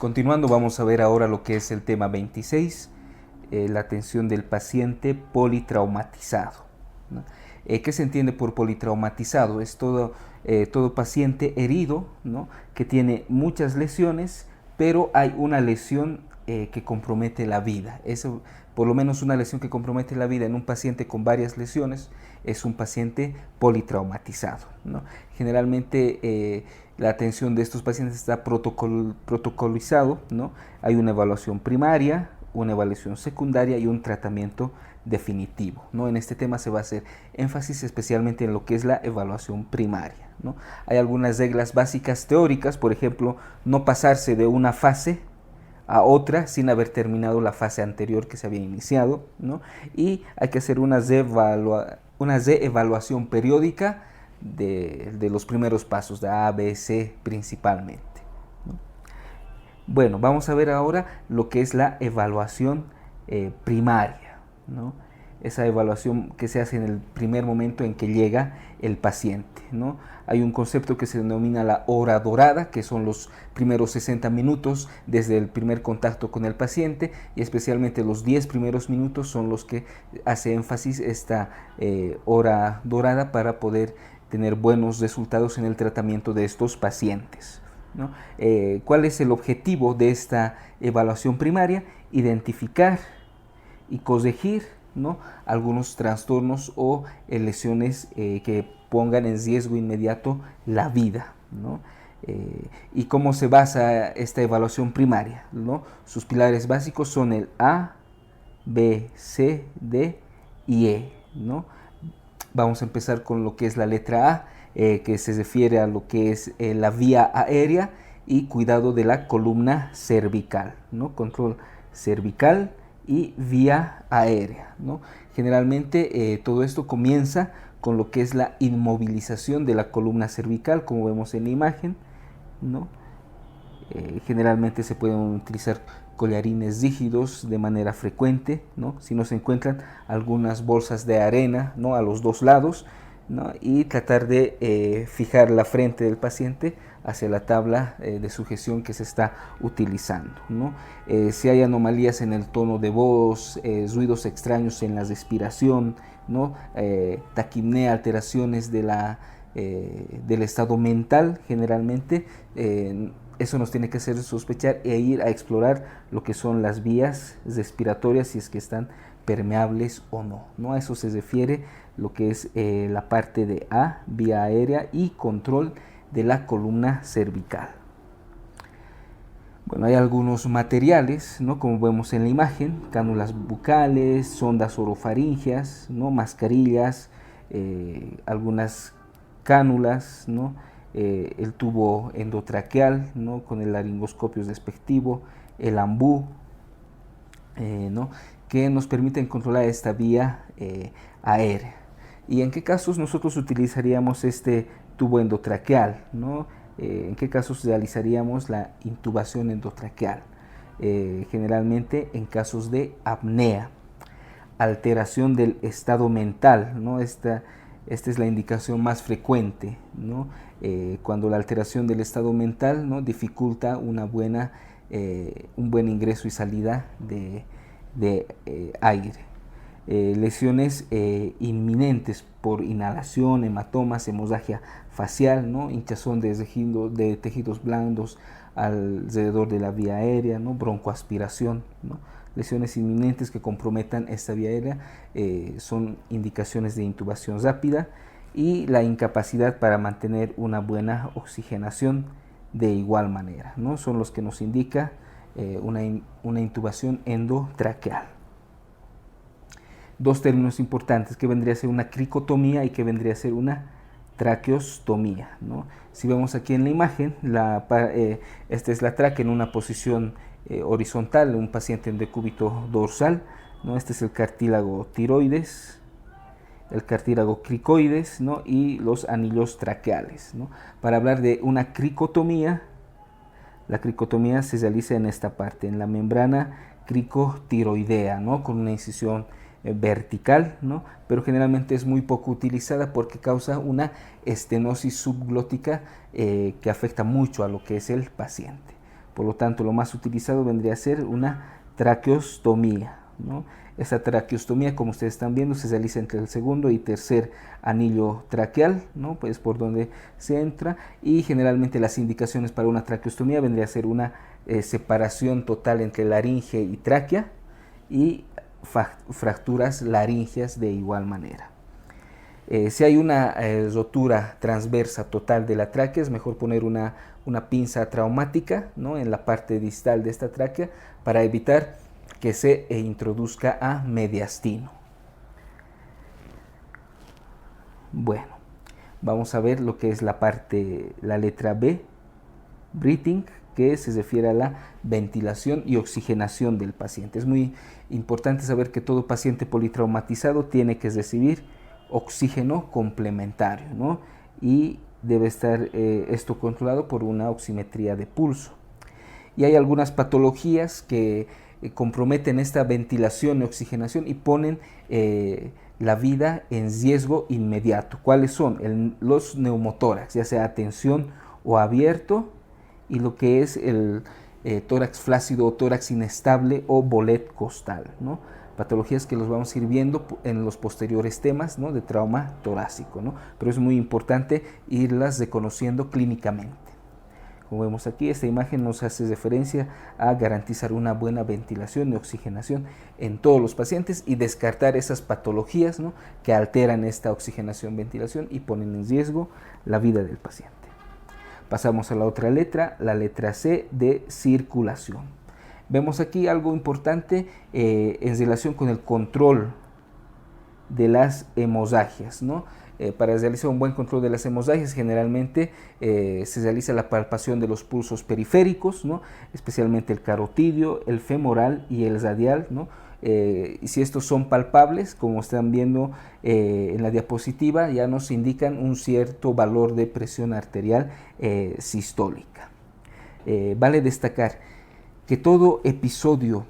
Continuando, vamos a ver ahora lo que es el tema 26, la atención del paciente politraumatizado, ¿no? ¿Qué se entiende por politraumatizado? Es todo paciente herido, ¿no?, que tiene muchas lesiones, pero hay una lesión que compromete la vida. Eso, por lo menos una lesión que compromete la vida en un paciente con varias lesiones es un paciente politraumatizado, ¿no? Generalmente la atención de estos pacientes está protocolizado, ¿no? Hay una evaluación primaria, una evaluación secundaria y un tratamiento definitivo, ¿no? En este tema se va a hacer énfasis especialmente en lo que es la evaluación primaria, ¿no? Hay algunas reglas básicas teóricas, por ejemplo, no pasarse de una fase a otra sin haber terminado la fase anterior que se había iniciado, ¿no? Y hay que hacer una reevaluación periódica de los primeros pasos, de A, B, C principalmente, ¿no? Bueno, vamos a ver ahora lo que es la evaluación primaria, ¿no? Esa evaluación que se hace en el primer momento en que llega el paciente, ¿no? Hay un concepto que se denomina la hora dorada, que son los primeros 60 minutos desde el primer contacto con el paciente, y especialmente los 10 primeros minutos son los que hace énfasis esta hora dorada para poder tener buenos resultados en el tratamiento de estos pacientes, ¿no? ¿Cuál es el objetivo de esta evaluación primaria? Identificar y corregir, ¿no?, algunos trastornos o lesiones que pongan en riesgo inmediato la vida, ¿no? ¿Y cómo se basa esta evaluación primaria, ¿no? Sus pilares básicos son el A, B, C, D y E, ¿no? Vamos a empezar con lo que es la letra A, que se refiere a lo que es la vía aérea y cuidado de la columna cervical, ¿no? Control cervical y vía aérea, ¿no? Generalmente todo esto comienza con lo que es la inmovilización de la columna cervical, como vemos en la imagen, ¿no? Generalmente se pueden utilizar collarines rígidos de manera frecuente, ¿no? Si no se encuentran, algunas bolsas de arena, ¿no?, a los dos lados, ¿no?, y tratar de fijar la frente del paciente hacia la tabla de sujeción que se está utilizando, ¿no? Si hay anomalías en el tono de voz, ruidos extraños en la respiración, ¿no?, taquipnea, alteraciones del estado mental, generalmente eso nos tiene que hacer sospechar e ir a explorar lo que son las vías respiratorias, si es que están permeables o no, ¿no? A eso se refiere lo que es la parte de A, vía aérea y control de la columna cervical. Bueno, hay algunos materiales, ¿no?, como vemos en la imagen: cánulas bucales, sondas orofaringeas, ¿no?, mascarillas, algunas cánulas, ¿no?, el tubo endotraqueal, ¿no?, con el laringoscopio respectivo, el ambú, ¿no?, que nos permiten controlar esta vía aérea. ¿Y en qué casos nosotros utilizaríamos este tubo endotraqueal, ¿no? ¿En qué casos realizaríamos la intubación endotraqueal? Generalmente en casos de apnea, alteración del estado mental, ¿no? Esta es la indicación más frecuente, ¿no? Cuando la alteración del estado mental, ¿no?, dificulta un buen ingreso y salida de aire. Lesiones inminentes por inhalación, hematomas, hemorragia facial, ¿no?, hinchazón de tejidos blandos alrededor de la vía aérea, ¿no?, broncoaspiración, ¿no? Lesiones inminentes que comprometan esta vía aérea son indicaciones de intubación rápida, y la incapacidad para mantener una buena oxigenación de igual manera, ¿no?, son los que nos indica una intubación endotraqueal. Dos términos importantes, que vendría a ser una cricotomía y que vendría a ser una traqueostomía, ¿no? Si vemos aquí en la imagen, esta es la tráquea en una posición horizontal, un paciente en decúbito dorsal, ¿no? Este es el cartílago tiroides, el cartílago cricoides, ¿no?, y los anillos traqueales, ¿no? Para hablar de una cricotomía, la cricotomía se realiza en esta parte, en la membrana cricotiroidea, ¿no?, con una incisión vertical, ¿no?, pero generalmente es muy poco utilizada porque causa una estenosis subglótica que afecta mucho a lo que es el paciente. Por lo tanto, lo más utilizado vendría a ser una traqueostomía, ¿no? Esta traqueostomía, como ustedes están viendo, se realiza entre el segundo y tercer anillo traqueal, ¿no? Pues por donde se entra, y generalmente las indicaciones para una traqueostomía vendría a ser una separación total entre laringe y tráquea y fracturas laríngeas de igual manera. Si hay una rotura transversa total de la tráquea, es mejor poner una pinza traumática, ¿no?, en la parte distal de esta tráquea para evitar que se introduzca a mediastino. Bueno, vamos a ver lo que es la letra B, breathing, que se refiere a la ventilación y oxigenación del paciente. Es muy importante saber que todo paciente politraumatizado tiene que recibir oxígeno complementario, ¿no? Y debe estar esto controlado por una oximetría de pulso. Y hay algunas patologías que comprometen esta ventilación y oxigenación y ponen la vida en riesgo inmediato. ¿Cuáles son? Los neumotórax, ya sea a tensión o abierto, y lo que es el tórax flácido o tórax inestable o bolet costal, ¿no? Patologías que los vamos a ir viendo en los posteriores temas, ¿no?, de trauma torácico, ¿no? Pero es muy importante irlas reconociendo clínicamente. Como vemos aquí, esta imagen nos hace referencia a garantizar una buena ventilación y oxigenación en todos los pacientes y descartar esas patologías, ¿no?, que alteran esta oxigenación-ventilación y ponen en riesgo la vida del paciente. Pasamos a la otra letra, la letra C, de circulación. Vemos aquí algo importante en relación con el control de las hemorragias, ¿no? Para realizar un buen control de las hemorragias, generalmente se realiza la palpación de los pulsos periféricos, ¿no?, especialmente el carotidio, el femoral y el radial, ¿no? Y si estos son palpables, como están viendo en la diapositiva, ya nos indican un cierto valor de presión arterial sistólica. Vale destacar que todo episodio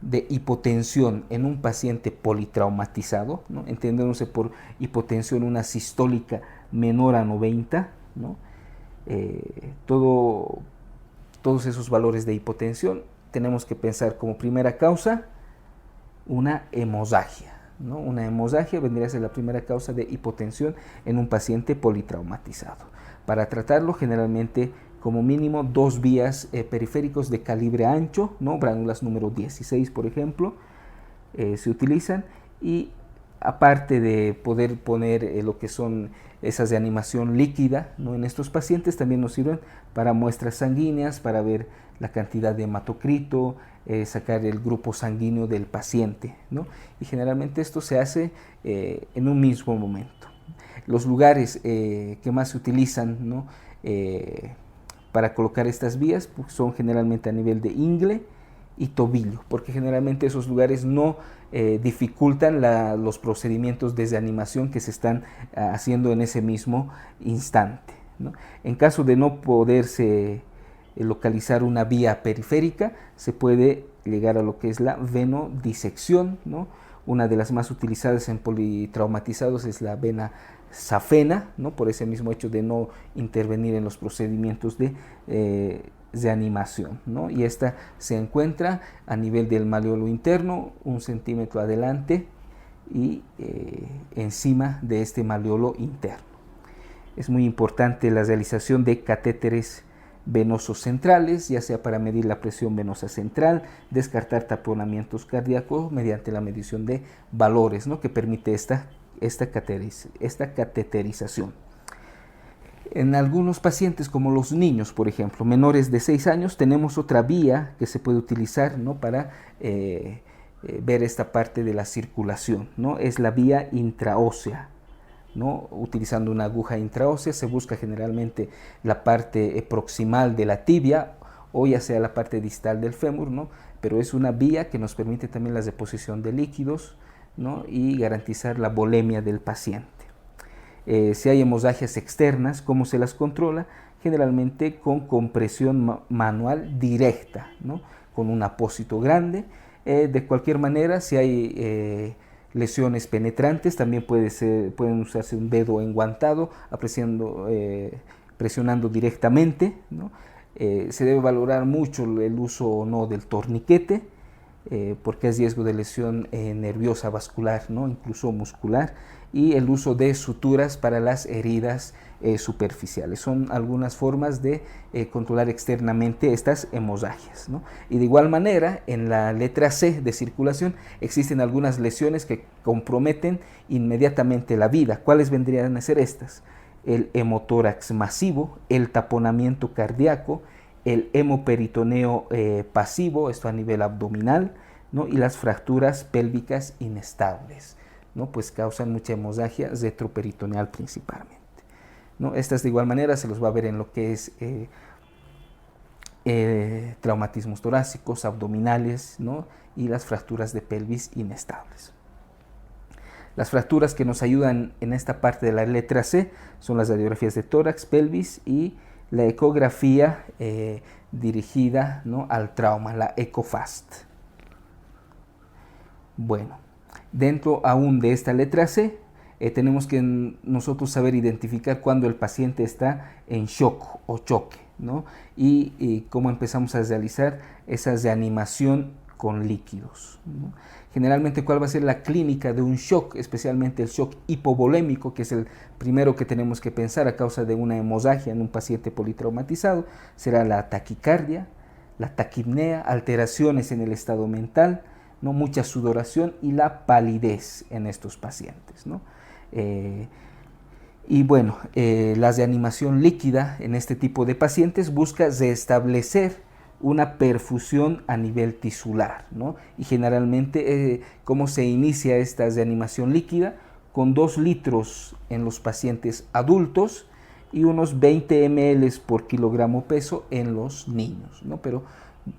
de hipotensión en un paciente politraumatizado, ¿no?, entendiéndose por hipotensión una sistólica menor a 90, ¿no?, todos esos valores de hipotensión tenemos que pensar como primera causa una hemorragia, ¿no? Una hemorragia vendría a ser la primera causa de hipotensión en un paciente politraumatizado. Para tratarlo, generalmente como mínimo 2 vías periféricos de calibre ancho, ¿no?, bránulas número 16, por ejemplo, se utilizan, y aparte de poder poner lo que son esas de animación líquida, ¿no?, en estos pacientes, también nos sirven para muestras sanguíneas, para ver la cantidad de hematocrito, sacar el grupo sanguíneo del paciente, ¿no? Y generalmente esto se hace en un mismo momento. Los lugares que más se utilizan, ¿no?, para colocar estas vías, pues, son generalmente a nivel de ingle y tobillo, porque generalmente esos lugares no dificultan los procedimientos de reanimación que se están haciendo en ese mismo instante, ¿no? En caso de no poderse localizar una vía periférica, se puede llegar a lo que es la venodisección, ¿no? Una de las más utilizadas en politraumatizados es la vena safena, ¿no?, por ese mismo hecho de no intervenir en los procedimientos de reanimación, ¿no? Y esta se encuentra a nivel del maleolo interno, 1 centímetro adelante y encima de este maleolo interno. Es muy importante la realización de catéteres venosos centrales, ya sea para medir la presión venosa central, descartar taponamientos cardíacos mediante la medición de valores, ¿no?, que permite esta cateterización. En algunos pacientes, como los niños, por ejemplo, menores de 6 años, tenemos otra vía que se puede utilizar, ¿no?, para ver esta parte de la circulación, ¿no? Es la vía intraósea, ¿no? Utilizando una aguja intraósea se busca generalmente la parte proximal de la tibia o ya sea la parte distal del fémur, ¿no? Pero es una vía que nos permite también la deposición de líquidos, ¿no?, y garantizar la volemia del paciente. Si hay hemorragias externas, ¿cómo se las controla? Generalmente con compresión manual directa, ¿no?, con un apósito grande. De cualquier manera, si hay lesiones penetrantes, también pueden usarse un dedo enguantado, presionando directamente, ¿no?, Se debe valorar mucho el uso o no del torniquete, porque es riesgo de lesión nerviosa vascular, ¿no? Incluso muscular, y el uso de suturas para las heridas superficiales. Son algunas formas de controlar externamente estas hemorragias, ¿no? Y de igual manera, en la letra C de circulación existen algunas lesiones que comprometen inmediatamente la vida. ¿Cuáles vendrían a ser estas? El hemotórax masivo, el taponamiento cardíaco, el hemoperitoneo pasivo, esto a nivel abdominal, ¿no? Y las fracturas pélvicas inestables, ¿no? Pues causan mucha hemorragia retroperitoneal principalmente, ¿no? Estas de igual manera se los va a ver en lo que es traumatismos torácicos, abdominales, ¿no? Y las fracturas de pelvis inestables. Las fracturas que nos ayudan en esta parte de la letra C son las radiografías de tórax, pelvis y la ecografía dirigida, ¿no? al trauma, la ECOFAST. Bueno, dentro aún de esta letra C, tenemos que nosotros saber identificar cuando el paciente está en shock o choque, ¿no? Y cómo empezamos a realizar esa reanimación con líquidos, ¿no? Generalmente, ¿cuál va a ser la clínica de un shock? Especialmente el shock hipovolémico, que es el primero que tenemos que pensar a causa de una hemorragia en un paciente politraumatizado. Será la taquicardia, la taquipnea, alteraciones en el estado mental, ¿no? Mucha sudoración y la palidez en estos pacientes, ¿no? Y bueno, la reanimación líquida en este tipo de pacientes busca restablecer una perfusión a nivel tisular, ¿no? Y generalmente, ¿cómo se inicia esta reanimación líquida? Con 2 litros en los pacientes adultos y unos 20 ml por kilogramo peso en los niños, ¿no? Pero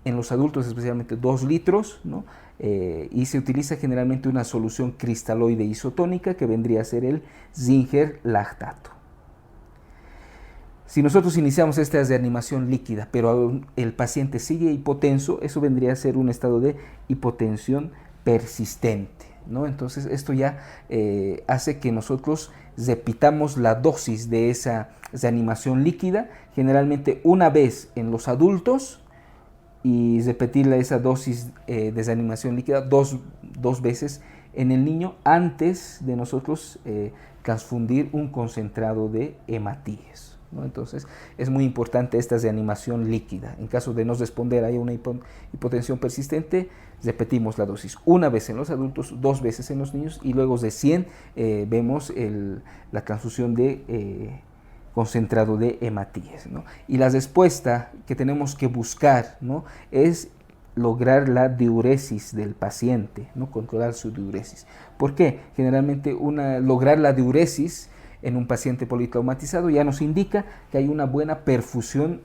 en los adultos especialmente 2 litros, ¿no? Y se utiliza generalmente una solución cristaloide isotónica que vendría a ser el Zinger lactato. Si nosotros iniciamos esta reanimación líquida, pero el paciente sigue hipotenso, eso vendría a ser un estado de hipotensión persistente, ¿no? Entonces esto ya hace que nosotros repitamos la dosis de esa reanimación líquida, generalmente una vez en los adultos, y repetir esa dosis de reanimación líquida dos veces en el niño antes de nosotros transfundir un concentrado de hematíes, ¿no? Entonces es muy importante esta reanimación líquida. En caso de no responder a una hipotensión persistente, repetimos la dosis una vez en los adultos, 2 veces en los niños, y luego recién vemos la transfusión de concentrado de hematíes, ¿no? Y la respuesta que tenemos que buscar, ¿no? es lograr la diuresis del paciente, ¿no? Controlar su diuresis. ¿Por qué? Generalmente lograr la diuresis en un paciente politraumatizado ya nos indica que hay una buena perfusión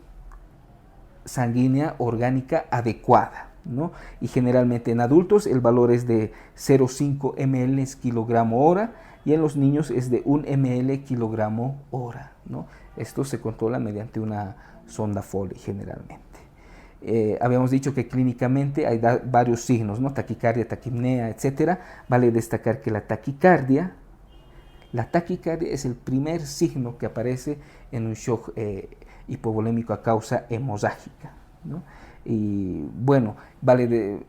sanguínea orgánica adecuada, ¿no? Y generalmente en adultos el valor es de 0,5 ml kilogramo hora, y en los niños es de 1 ml kilogramo hora, ¿no? Esto se controla mediante una sonda Foley generalmente. Habíamos dicho que clínicamente hay varios signos, ¿no? Taquicardia, taquipnea, etc. Vale destacar que la taquicardia es el primer signo que aparece en un shock hipovolémico a causa hemorrágica, ¿no? Y bueno,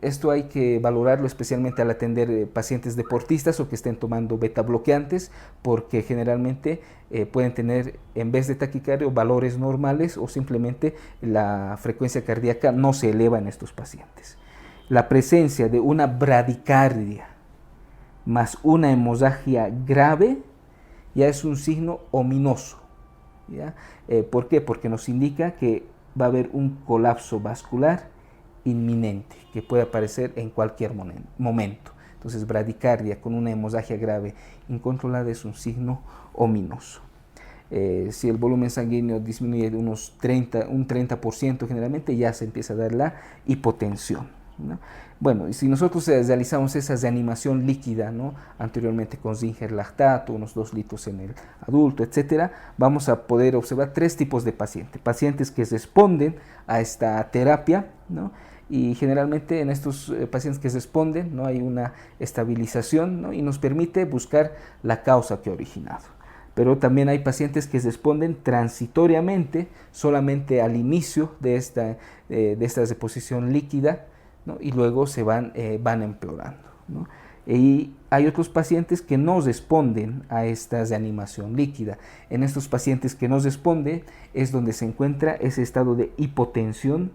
esto hay que valorarlo especialmente al atender pacientes deportistas o que estén tomando beta bloqueantes, porque generalmente pueden tener, en vez de taquicardia, valores normales, o simplemente la frecuencia cardíaca no se eleva en estos pacientes. La presencia de una bradicardia más una hemorragia grave ya es un signo ominoso, ¿ya? ¿Por qué? Porque nos indica que va a haber un colapso vascular inminente que puede aparecer en cualquier momento. Entonces, bradicardia con una hemorragia grave incontrolada es un signo ominoso. Si el volumen sanguíneo disminuye de un 30% generalmente, ya se empieza a dar la hipotensión, ¿no? Bueno, y si nosotros realizamos esa reanimación líquida, ¿no? Anteriormente con Zinger lactato, unos 2 litros en el adulto, etcétera, vamos a poder observar 3 tipos de pacientes. Pacientes que responden a esta terapia, ¿no? Y generalmente en estos pacientes que responden, ¿no? hay una estabilización, ¿no? Y nos permite buscar la causa que ha originado. Pero también hay pacientes que responden transitoriamente, solamente al inicio de esta deposición líquida, ¿no? Y luego se van empeorando, ¿no? Y hay otros pacientes que no responden a esta reanimación líquida. En estos pacientes que no responden es donde se encuentra ese estado de hipotensión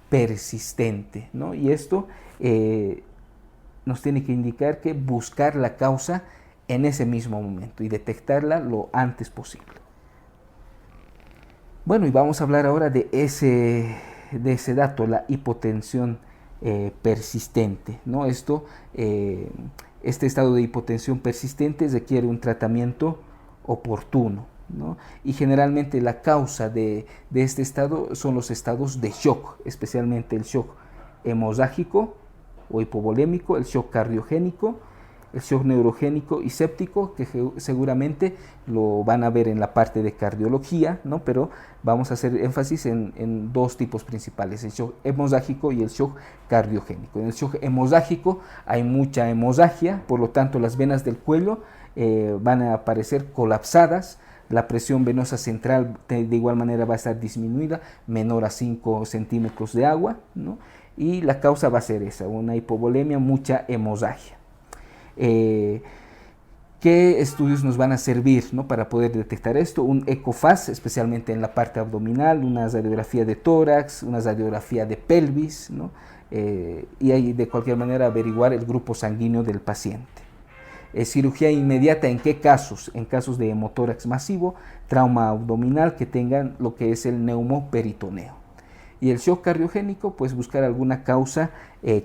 persistente, ¿no? Y esto nos tiene que indicar que buscar la causa en ese mismo momento y detectarla lo antes posible. Bueno, y vamos a hablar ahora de ese dato, la hipotensión persistente, ¿no? Este estado de hipotensión persistente requiere un tratamiento oportuno, ¿no? Y generalmente la causa de este estado son los estados de shock, especialmente el shock hemorrágico o hipovolémico, el shock cardiogénico, el shock neurogénico y séptico, que seguramente lo van a ver en la parte de cardiología, ¿no? Pero vamos a hacer énfasis en dos tipos principales, el shock hemorrágico y el shock cardiogénico. En el shock hemorrágico hay mucha hemorragia, por lo tanto las venas del cuello van a aparecer colapsadas, la presión venosa central de igual manera va a estar disminuida, menor a 5 centímetros de agua, ¿no? Y la causa va a ser esa, una hipovolemia, mucha hemorragia. ¿Qué estudios nos van a servir, ¿no? Para poder detectar esto? Un ecofaz, especialmente en la parte abdominal, una radiografía de tórax, una radiografía de pelvis, ¿no? Y ahí de cualquier manera averiguar el grupo sanguíneo del paciente. Cirugía inmediata, ¿en qué casos? En casos de hemotórax masivo, trauma abdominal que tengan lo que es el neumoperitoneo. Y el shock cardiogénico, pues buscar alguna causa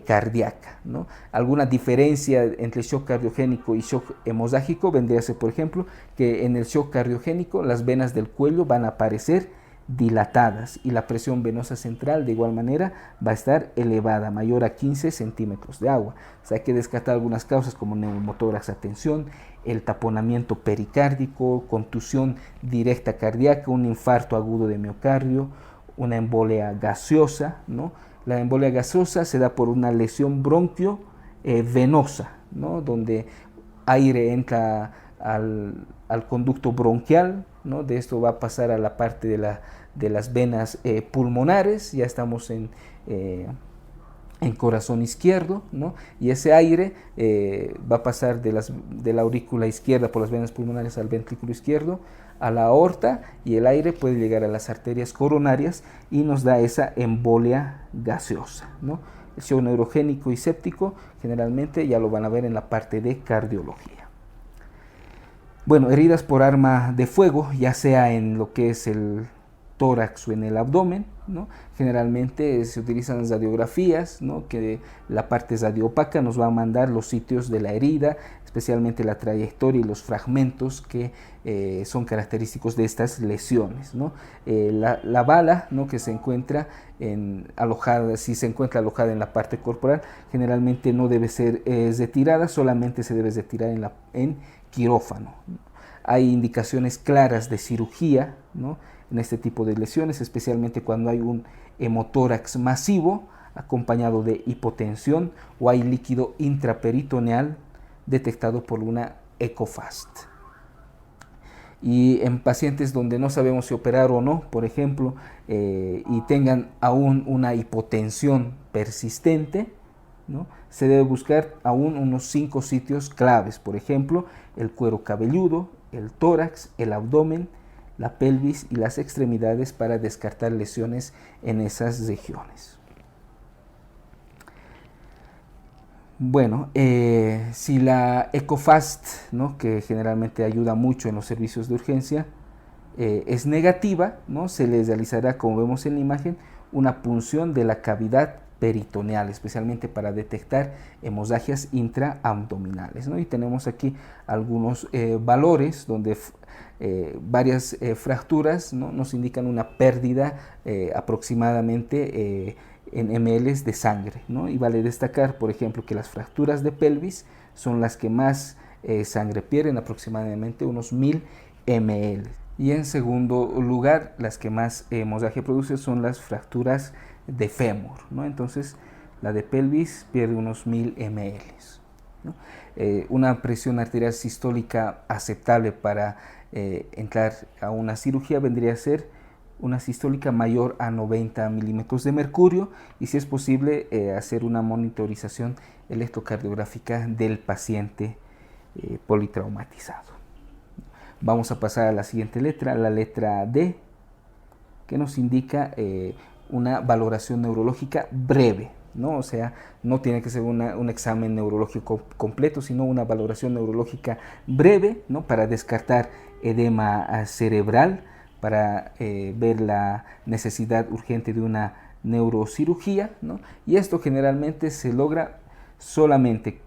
cardíaca, ¿no? Alguna diferencia entre shock cardiogénico y shock hemorrágico vendría a ser, por ejemplo, que en el shock cardiogénico las venas del cuello van a aparecer dilatadas y la presión venosa central de igual manera va a estar elevada, mayor a 15 centímetros de agua. O sea, hay que descartar algunas causas como neumotórax a tensión, el taponamiento pericárdico, contusión directa cardíaca, un infarto agudo de miocardio, una embolia gaseosa, ¿no? La embolia gaseosa se da por una lesión bronquio venosa, ¿no? Donde aire entra al conducto bronquial, ¿no? De esto va a pasar a la parte de las venas pulmonares, ya estamos en corazón izquierdo, ¿no? Y ese aire va a pasar de la aurícula izquierda por las venas pulmonares al ventrículo izquierdo, a la aorta, y el aire puede llegar a las arterias coronarias y nos da esa embolia gaseosa, ¿no? El shock neurogénico y séptico generalmente ya lo van a ver en la parte de cardiología. Bueno, heridas por arma de fuego, ya sea en lo que es el tórax o en el abdomen, ¿no? Generalmente se utilizan radiografías, ¿no? Que la parte radiopaca nos va a mandar los sitios de la herida, especialmente la trayectoria y los fragmentos que son característicos de estas lesiones, ¿no? La bala, ¿no? Que se encuentra alojada, si se encuentra alojada en la parte corporal, generalmente no debe ser retirada, solamente se debe retirar en quirófano. Hay indicaciones claras de cirugía, ¿no? En este tipo de lesiones, especialmente cuando hay un hemotórax masivo acompañado de hipotensión o hay líquido intraperitoneal detectado por una ecofast. Y en pacientes donde no sabemos si operar o no, por ejemplo, y tengan aún una hipotensión persistente, ¿no? Se debe buscar aún unos 5 sitios claves, por ejemplo, el cuero cabelludo, el tórax, el abdomen, la pelvis y las extremidades para descartar lesiones en esas regiones. Bueno, si la ecofast, ¿no? Que generalmente ayuda mucho en los servicios de urgencia, es negativa, ¿no? Se les realizará, como vemos en la imagen, una punción de la cavidad peritoneal, especialmente para detectar hemorragias intraabdominales, ¿no? Y tenemos aquí algunos valores donde varias fracturas, ¿no? Nos indican una pérdida aproximadamente en ml de sangre, ¿no? Y vale destacar, por ejemplo, que las fracturas de pelvis son las que más sangre pierden, aproximadamente unos 1000 ml. Y en segundo lugar, las que más hemorragia producen son las fracturas de fémur, ¿no? Entonces, la de pelvis pierde unos 1000 ml. ¿no? Una presión arterial sistólica aceptable para entrar a una cirugía vendría a ser una sistólica mayor a 90 milímetros de mercurio, y si es posible hacer una monitorización electrocardiográfica del paciente politraumatizado. Vamos a pasar a la siguiente letra, la letra D, que nos indica una valoración neurológica breve, ¿no? O sea, no tiene que ser un examen neurológico completo, sino una valoración neurológica breve, ¿no? Para descartar edema cerebral, para ver la necesidad urgente de una neurocirugía, ¿no? Y esto generalmente se logra solamente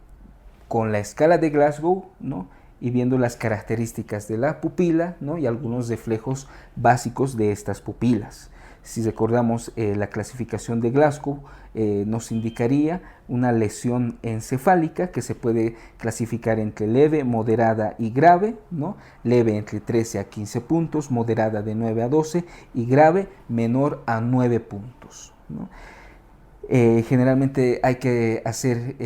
con la escala de Glasgow, ¿no? Y viendo las características de la pupila, ¿no? Y algunos reflejos básicos de estas pupilas. Si recordamos la clasificación de Glasgow, nos indicaría una lesión encefálica que se puede clasificar entre leve, moderada y grave, ¿no? Leve entre 13 a 15 puntos, moderada de 9 a 12 y grave menor a 9 puntos, ¿no? Generalmente hay que hacer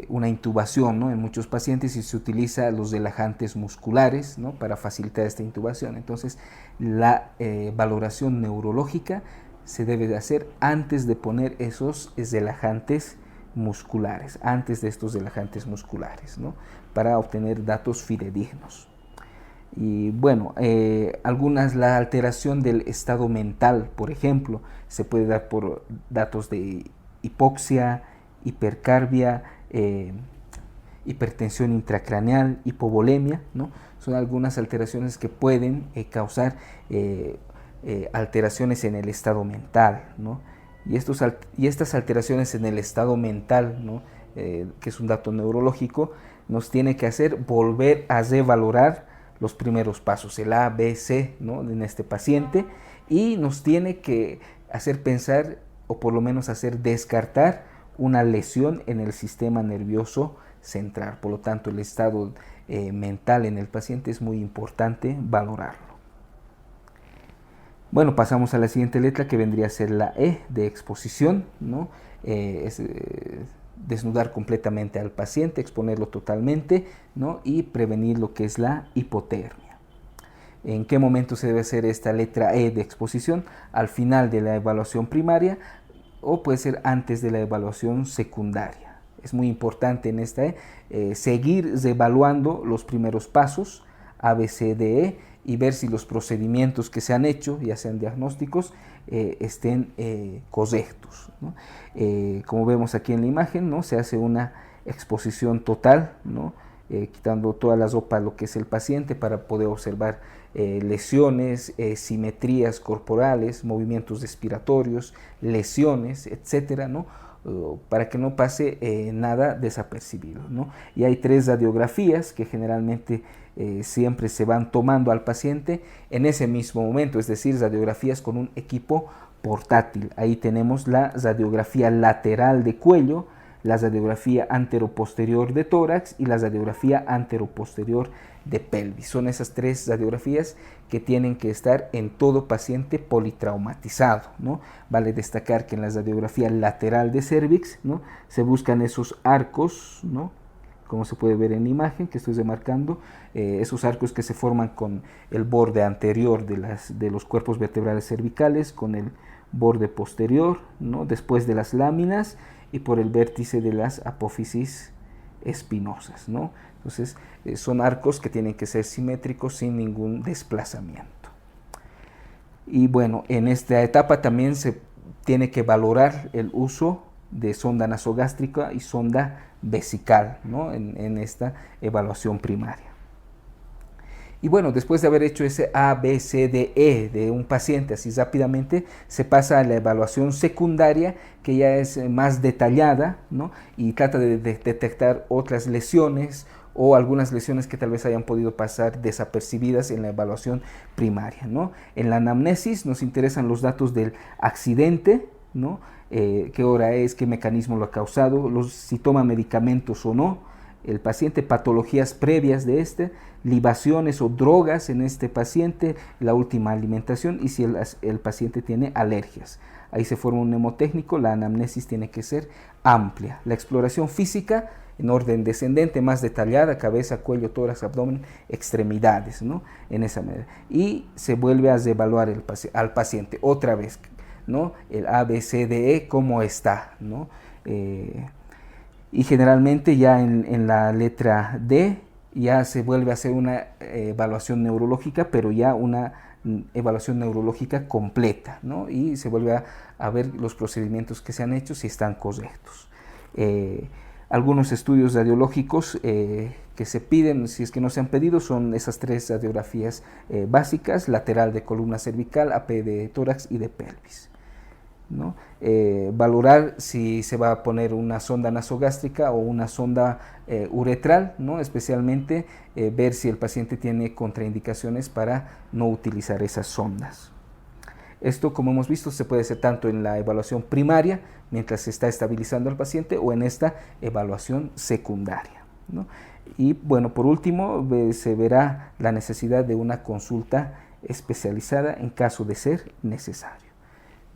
una intubación, ¿no? En muchos pacientes, y se utiliza los relajantes musculares, ¿no? Para facilitar esta intubación. Entonces, la valoración neurológica se debe de hacer antes de poner esos relajantes musculares, antes de estos relajantes musculares, ¿no? Para obtener datos fidedignos. Y bueno, la alteración del estado mental, por ejemplo, se puede dar por datos de hipoxia, hipercarbia, hipertensión intracraneal, hipovolemia, ¿no? Son algunas alteraciones que pueden causar alteraciones en el estado mental, ¿no? Y estas alteraciones en el estado mental, ¿no? Que es un dato neurológico, nos tiene que hacer volver a revalorar los primeros pasos, el A, B, C, ¿no? En este paciente, y nos tiene que hacer pensar, o por lo menos hacer descartar, una lesión en el sistema nervioso central. Por lo tanto, el estado mental en el paciente es muy importante valorarlo. Bueno, pasamos a la siguiente letra, que vendría a ser la E, de exposición, ¿no? Desnudar completamente al paciente, exponerlo totalmente, ¿no? Y prevenir lo que es la hipotermia. ¿En qué momento se debe hacer esta letra E de exposición? Al final de la evaluación primaria, o puede ser antes de la evaluación secundaria. Es muy importante en esta seguir evaluando los primeros pasos, A, B, C, D, E, y ver si los procedimientos que se han hecho, ya sean diagnósticos, estén correctos, ¿no? Como vemos aquí en la imagen, ¿no? Se hace una exposición total, ¿no? Quitando toda la ropa a lo que es el paciente, para poder observar lesiones, simetrías corporales, movimientos respiratorios, lesiones, etcétera, ¿no? Para que no pase nada desapercibido, ¿no? Y hay 3 radiografías que generalmente siempre se van tomando al paciente en ese mismo momento, es decir, radiografías con un equipo portátil. Ahí tenemos la radiografía lateral de cuello, la radiografía anteroposterior de tórax y la radiografía anteroposterior de pelvis. Son esas 3 radiografías que tienen que estar en todo paciente politraumatizado, ¿no? Vale destacar que en la radiografía lateral de cervix, ¿no? Se buscan esos arcos, ¿no? Como se puede ver en la imagen que estoy remarcando, esos arcos que se forman con el borde anterior de los cuerpos vertebrales cervicales, con el borde posterior, ¿no? Después de las láminas y por el vértice de las apófisis espinosas, ¿no? Entonces, son arcos que tienen que ser simétricos sin ningún desplazamiento. Y bueno, en esta etapa también se tiene que valorar el uso de sonda nasogástrica y sonda vesical, ¿no? en esta evaluación primaria. Y bueno, después de haber hecho ese A, B, C, D, E de un paciente así rápidamente, se pasa a la evaluación secundaria, que ya es más detallada, ¿no? Y trata de detectar otras lesiones o algunas lesiones que tal vez hayan podido pasar desapercibidas en la evaluación primaria, ¿no? En la anamnesis nos interesan los datos del accidente, ¿no? Qué hora es, qué mecanismo lo ha causado, si toma medicamentos o no, el paciente, patologías previas de libaciones o drogas en este paciente, la última alimentación y si el paciente tiene alergias. Ahí se forma un mnemotécnico, la anamnesis tiene que ser amplia. La exploración física en orden descendente, más detallada: cabeza, cuello, tórax, abdomen, extremidades, ¿no? En esa manera. Y se vuelve a evaluar al paciente otra vez, ¿no? El ABCDE, cómo está, ¿no? Y generalmente ya en la letra D ya se vuelve a hacer una evaluación neurológica, pero ya una evaluación neurológica completa, ¿no? Y se vuelve a ver los procedimientos que se han hecho, si están correctos. Algunos estudios radiológicos que se piden, si es que no se han pedido, son esas 3 radiografías básicas: lateral de columna cervical, AP de tórax y de pelvis, ¿no? Valorar si se va a poner una sonda nasogástrica o una sonda uretral, ¿no? Especialmente ver si el paciente tiene contraindicaciones para no utilizar esas sondas. Esto, como hemos visto, se puede hacer tanto en la evaluación primaria, mientras se está estabilizando al paciente, o en esta evaluación secundaria, ¿no? Y bueno, por último, se verá la necesidad de una consulta especializada en caso de ser necesario,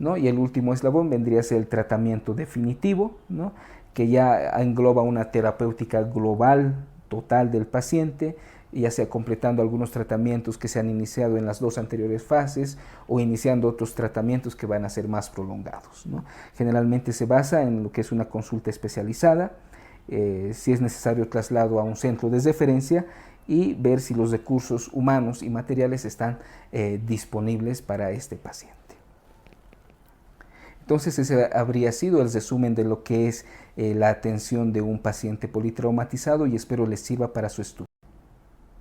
¿no? Y el último eslabón vendría a ser el tratamiento definitivo, ¿no? Que ya engloba una terapéutica global, total del paciente, ya sea completando algunos tratamientos que se han iniciado en las 2 anteriores fases, o iniciando otros tratamientos que van a ser más prolongados, ¿no? Generalmente se basa en lo que es una consulta especializada, si es necesario traslado a un centro de referencia, y ver si los recursos humanos y materiales están disponibles para este paciente. Entonces ese habría sido el resumen de lo que es la atención de un paciente politraumatizado, y espero les sirva para su estudio.